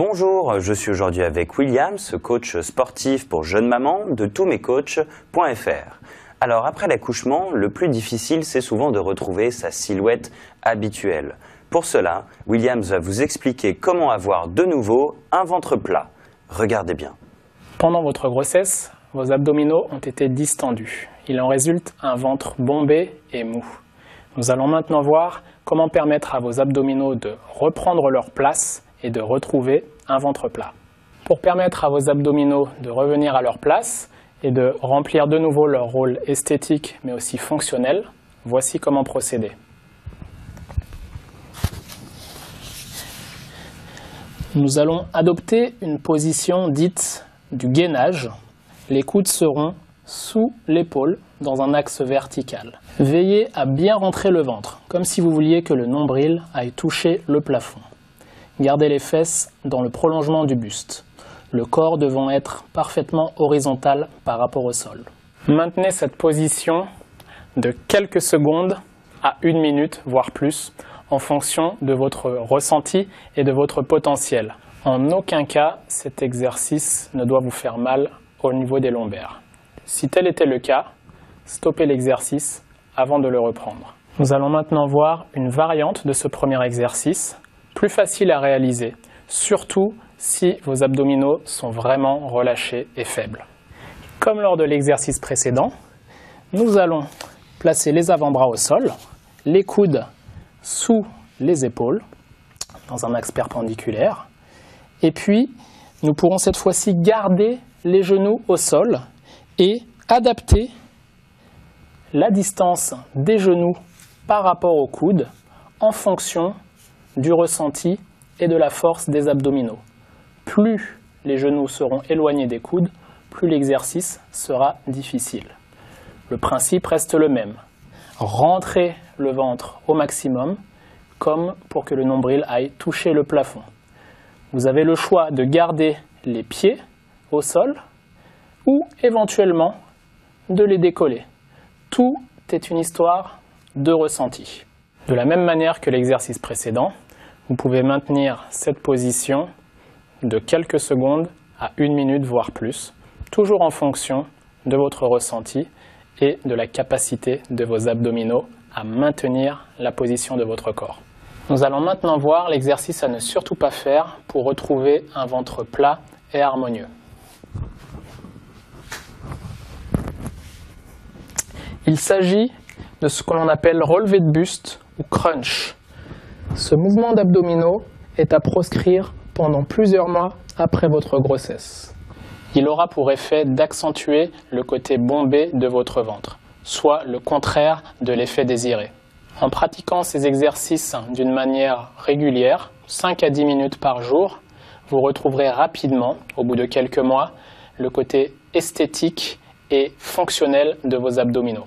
Bonjour, je suis aujourd'hui avec Williams, coach sportif pour jeunes mamans de tousmescoachs.fr. Alors après l'accouchement, le plus difficile c'est souvent de retrouver sa silhouette habituelle. Pour cela, Williams va vous expliquer comment avoir de nouveau un ventre plat. Regardez bien. Pendant votre grossesse, vos abdominaux ont été distendus. Il en résulte un ventre bombé et mou. Nous allons maintenant voir comment permettre à vos abdominaux de reprendre leur place et de retrouver un ventre plat. Pour permettre à vos abdominaux de revenir à leur place et de remplir de nouveau leur rôle esthétique mais aussi fonctionnel, voici comment procéder. Nous allons adopter une position dite du gainage. Les coudes seront sous l'épaule dans un axe vertical. Veillez à bien rentrer le ventre, comme si vous vouliez que le nombril aille toucher le plafond. Gardez les fesses dans le prolongement du buste, le corps devant être parfaitement horizontal par rapport au sol. Maintenez cette position de quelques secondes à 1 minute, voire plus, en fonction de votre ressenti et de votre potentiel. En aucun cas, cet exercice ne doit vous faire mal au niveau des lombaires. Si tel était le cas, stoppez l'exercice avant de le reprendre. Nous allons maintenant voir une variante de ce premier exercice, plus facile à réaliser, surtout si vos abdominaux sont vraiment relâchés et faibles. Comme lors de l'exercice précédent, nous allons placer les avant-bras au sol, les coudes sous les épaules, dans un axe perpendiculaire, et puis nous pourrons cette fois-ci garder les genoux au sol et adapter la distance des genoux par rapport aux coudes en fonction du ressenti et de la force des abdominaux. Plus les genoux seront éloignés des coudes, plus l'exercice sera difficile. Le principe reste le même. Rentrez le ventre au maximum, comme pour que le nombril aille toucher le plafond. Vous avez le choix de garder les pieds au sol ou éventuellement de les décoller. Tout est une histoire de ressenti. De la même manière que l'exercice précédent, vous pouvez maintenir cette position de quelques secondes à 1 minute, voire plus, toujours en fonction de votre ressenti et de la capacité de vos abdominaux à maintenir la position de votre corps. Nous allons maintenant voir l'exercice à ne surtout pas faire pour retrouver un ventre plat et harmonieux. Il s'agit de ce que l'on appelle relevé de buste ou crunch. Ce mouvement d'abdominaux est à proscrire pendant plusieurs mois après votre grossesse. Il aura pour effet d'accentuer le côté bombé de votre ventre, soit le contraire de l'effet désiré. En pratiquant ces exercices d'une manière régulière, 5 à 10 minutes par jour, vous retrouverez rapidement, au bout de quelques mois, le côté esthétique et fonctionnel de vos abdominaux.